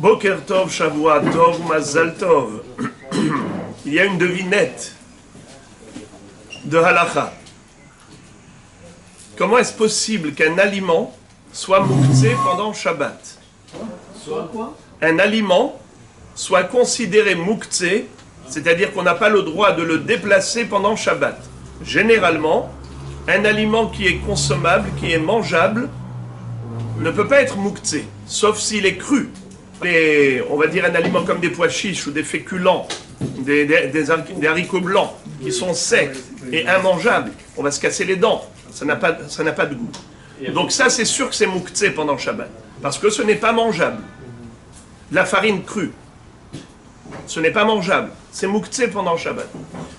Boker Tov, Shavua Tov, Mazal Tov. Il y a une devinette de Halacha. Comment est-ce possible qu'un aliment soit mouktsé pendant Shabbat? Un aliment soit considéré mouktsé, c'est-à-dire qu'on n'a pas le droit de le déplacer pendant Shabbat. Généralement, un aliment qui est consommable, qui est mangeable, ne peut pas être mouktsé, sauf s'il est cru. On va dire un aliment comme des pois chiches ou des féculents, des haricots blancs, qui sont secs et immangeables, on va se casser les dents, ça n'a pas de goût. Donc ça, c'est sûr que c'est mouktsé pendant Shabbat, parce que ce n'est pas mangeable. La farine crue, ce n'est pas mangeable, c'est mouktsé pendant Shabbat.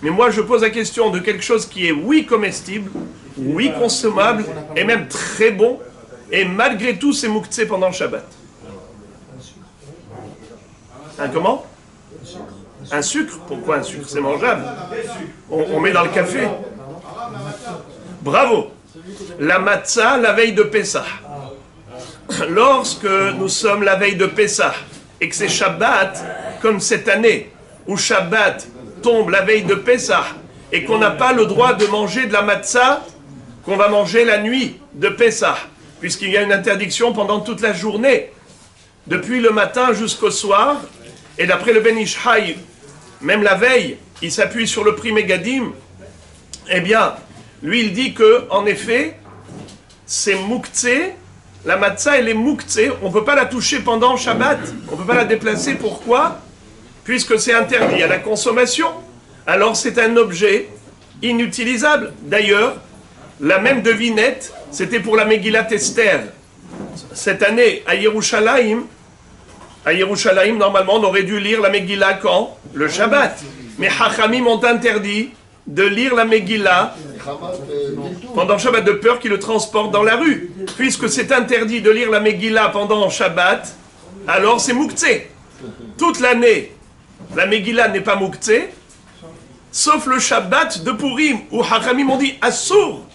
Mais moi, je pose la question de quelque chose qui est oui comestible, oui consommable, et même très bon, et malgré tout, c'est mouktsé pendant Shabbat. Un comment? Un sucre? Pourquoi un sucre? C'est mangeable. On met dans le café. Bravo. La matzah, la veille de Pessah. Lorsque nous sommes la veille de Pessah, et que c'est Shabbat, comme cette année, où Shabbat tombe la veille de Pessah, et qu'on n'a pas le droit de manger de la matzah, qu'on va manger la nuit de Pessah, puisqu'il y a une interdiction pendant toute la journée, depuis le matin jusqu'au soir. Et d'après le Ben Ish Chai, même la veille, il s'appuie sur le Pri Megadim. Eh bien, lui, il dit que, en effet, c'est mouktsé, la matzah, elle est mouktsé, on ne peut pas la toucher pendant Shabbat, on ne peut pas la déplacer. Pourquoi? Puisque c'est interdit à la consommation. Alors, c'est un objet inutilisable. D'ailleurs, la même devinette, c'était pour la Megillat Esther. Cette année, à Yerushalayim, normalement, on aurait dû lire la Megillah quand? Le Shabbat. Mais Chachamim ont interdit de lire la Megillah pendant Shabbat, de peur qu'ils le transportent dans la rue. Puisque c'est interdit de lire la Megillah pendant Shabbat, alors c'est mouktsé. Toute l'année, la Megillah n'est pas mouktsé, sauf le Shabbat de Purim, où Chachamim ont dit Assour.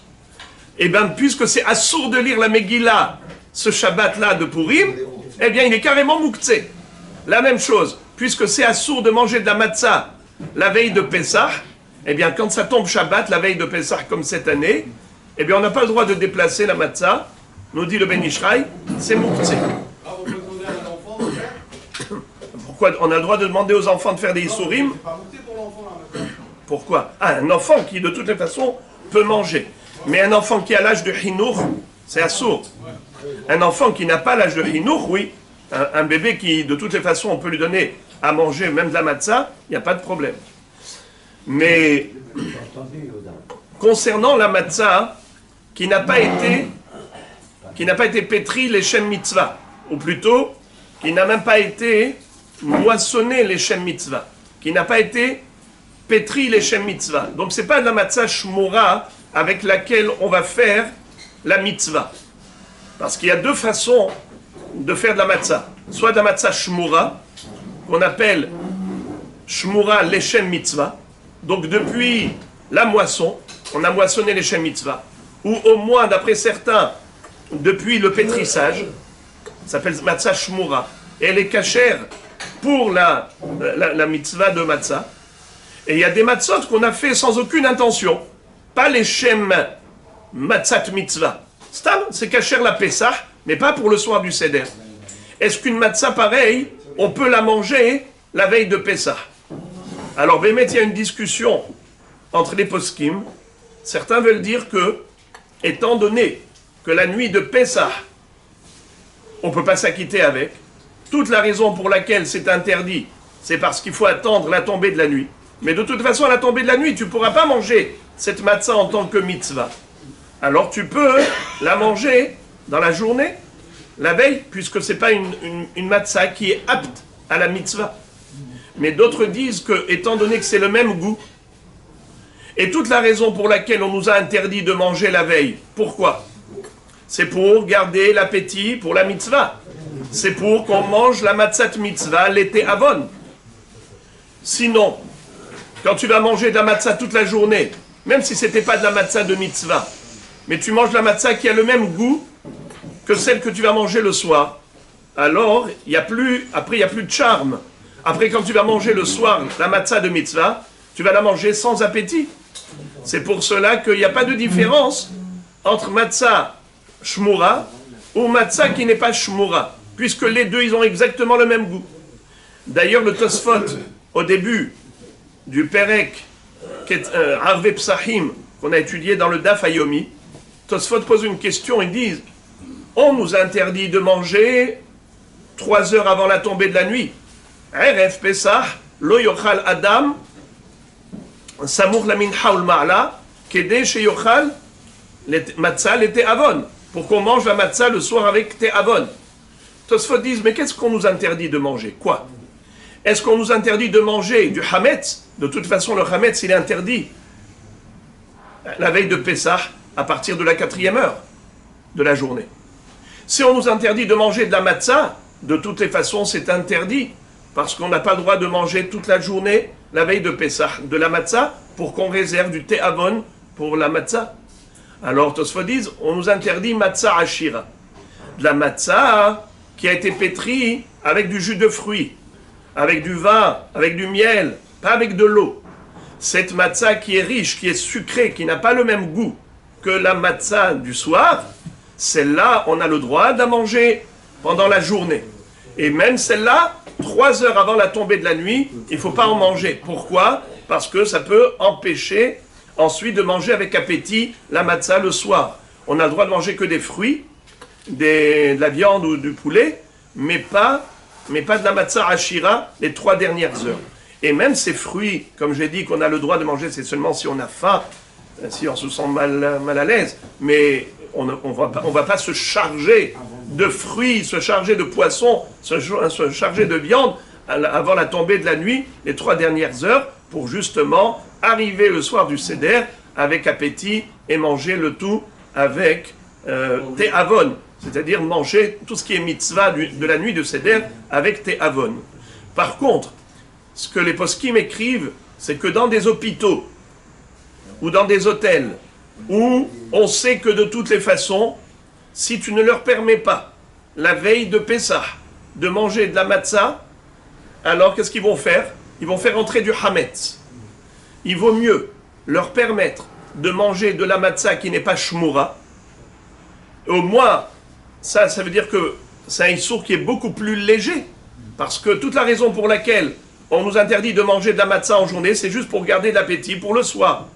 Eh bien, puisque c'est Assour de lire la Megillah, ce Shabbat-là de Purim, eh bien, il est carrément mouktsé. La même chose, puisque c'est assour de manger de la matzah la veille de Pessah, eh bien, quand ça tombe Shabbat, la veille de Pessah, comme cette année, eh bien, on n'a pas le droit de déplacer la matzah, nous dit le Ben Ish Chai, c'est mouktsé. Pourquoi on a le droit de demander aux enfants de faire des issourim? Pourquoi? Un enfant qui, de toutes les façons, peut manger. Mais un enfant qui a l'âge de Hinour, c'est assour. Un enfant qui n'a pas l'âge de Hinour, oui. Un bébé qui, de toutes les façons, on peut lui donner à manger, même de la matzah, il n'y a pas de problème. Mais, concernant la matzah, qui n'a pas été pétrie les shem mitzvah, ou plutôt, qui n'a même pas été moissonnée les shem mitzvah, qui n'a pas été pétrie les shem mitzvah. Donc, ce n'est pas de la matzah shmura avec laquelle on va faire la mitzvah. Parce qu'il y a deux façons de faire de la matzah. Soit de la matzah shmura, qu'on appelle shmura leshem mitzvah. Donc depuis la moisson, on a moissonné leshem mitzvah. Ou au moins, d'après certains, depuis le pétrissage, ça s'appelle matzah shmura. Et elle est cachère pour la mitzvah de matzah. Et il y a des matzot qu'on a fait sans aucune intention. Pas leshem matzat mitzvah. C'est cachère la Pessah, mais pas pour le soir du Seder. Est-ce qu'une matzah pareille, on peut la manger la veille de Pessah? Alors, Bémet, il y a une discussion entre les poskim. Certains veulent dire que, étant donné que la nuit de Pessah, on ne peut pas s'acquitter avec, toute la raison pour laquelle c'est interdit, c'est parce qu'il faut attendre la tombée de la nuit. Mais de toute façon, à la tombée de la nuit, tu ne pourras pas manger cette matzah en tant que mitzvah. Alors tu peux la manger dans la journée, la veille, puisque ce n'est pas une matzah qui est apte à la mitzvah. Mais d'autres disent que, étant donné que c'est le même goût, et toute la raison pour laquelle on nous a interdit de manger la veille, pourquoi? C'est pour garder l'appétit pour la mitzvah. C'est pour qu'on mange la matzat mitzvah l'été avon. Sinon, quand tu vas manger de la matzah toute la journée, même si ce n'était pas de la matzah de mitzvah, mais tu manges de la matzah qui a le même goût que celle que tu vas manger le soir, alors après il n'y a plus de charme. Après, quand tu vas manger le soir la matzah de mitzvah, tu vas la manger sans appétit. C'est pour cela qu'il n'y a pas de différence entre matzah shmura ou matzah qui n'est pas shmura, puisque les deux, ils ont exactement le même goût. D'ailleurs, le Tosfot, au début du Perek Arve Psahim, qu'on a étudié dans le Daf Hayomi, Tosfot pose une question, ils disent, on nous interdit de manger 3 heures avant la tombée de la nuit. Erev Pesach, lo yochal Adam, Samour la mincha ul ma'ala, Kede she yochal, matzah le te'avon, pour qu'on mange la matzah le soir avec te'avon. Tosfot disent, mais qu'est-ce qu'on nous interdit de manger? Quoi? Est-ce qu'on nous interdit de manger du hametz? De toute façon, le hametz, il est interdit la veille de Pesach, à partir de la 4e heure de la journée. Si on nous interdit de manger de la matzah, de toutes les façons, c'est interdit, parce qu'on n'a pas le droit de manger toute la journée, la veille de Pesach, de la matzah, pour qu'on réserve du te'avon pour la matzah. Alors, Tosfot disent, on nous interdit matzah ashira. De la matzah qui a été pétrie avec du jus de fruits, avec du vin, avec du miel, pas avec de l'eau. Cette matzah qui est riche, qui est sucrée, qui n'a pas le même goût que la matzah du soir, celle-là, on a le droit de la manger pendant la journée. Et même celle-là, 3 heures avant la tombée de la nuit, il ne faut pas en manger. Pourquoi? Parce que ça peut empêcher ensuite de manger avec appétit la matzah le soir. On a le droit de manger que des fruits, de la viande ou du poulet, mais pas de la matzah ashira les 3 dernières heures. Et même ces fruits, comme j'ai dit qu'on a le droit de manger, c'est seulement si on a faim, si on se sent mal à l'aise, mais on va pas se charger de fruits, se charger de poissons, se charger de viande avant la tombée de la nuit, les 3 dernières heures, pour justement arriver le soir du Seder avec appétit et manger le tout avec te'avon, c'est-à-dire manger tout ce qui est mitzvah de la nuit de Seder avec te'avon. Par contre, ce que les poskim écrivent, c'est que dans des hôpitaux ou dans des hôtels où on sait que de toutes les façons, si tu ne leur permets pas la veille de Pessah de manger de la matzah, alors qu'est-ce qu'ils vont faire? Ils vont faire entrer du hametz. Il vaut mieux leur permettre de manger de la matzah qui n'est pas shmura. Au moins, ça veut dire que c'est un issour qui est beaucoup plus léger, parce que toute la raison pour laquelle on nous interdit de manger de la matzah en journée, c'est juste pour garder l'appétit pour le soir.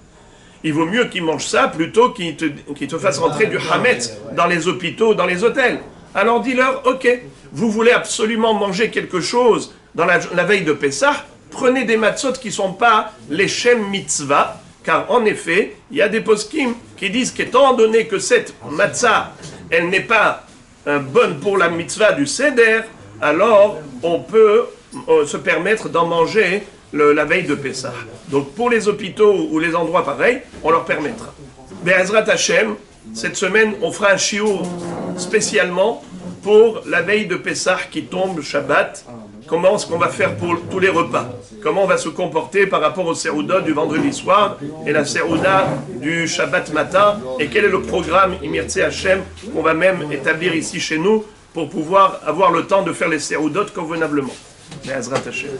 Il vaut mieux qu'ils mangent ça plutôt qu'ils te fassent rentrer du hametz dans les hôpitaux, dans les hôtels. Alors dis-leur, ok, vous voulez absolument manger quelque chose dans la veille de Pessah, prenez des matzot qui ne sont pas les shem mitzvah, car en effet, il y a des poskim qui disent qu'étant donné que cette matzah, elle n'est pas bonne pour la mitzvah du Seder, alors on peut se permettre d'en manger la veille de Pessah. Donc pour les hôpitaux ou les endroits pareils, on leur permettra. Be'ezrat Hashem, cette semaine, on fera un shiur spécialement pour la veille de Pessah qui tombe Shabbat. Comment est-ce qu'on va faire pour tous les repas? Comment on va se comporter par rapport au Serouda du vendredi soir et la Serouda du Shabbat matin? Et quel est le programme Imirtse Hashem qu'on va même établir ici chez nous pour pouvoir avoir le temps de faire les Seroudot convenablement? Be'ezrat Hashem.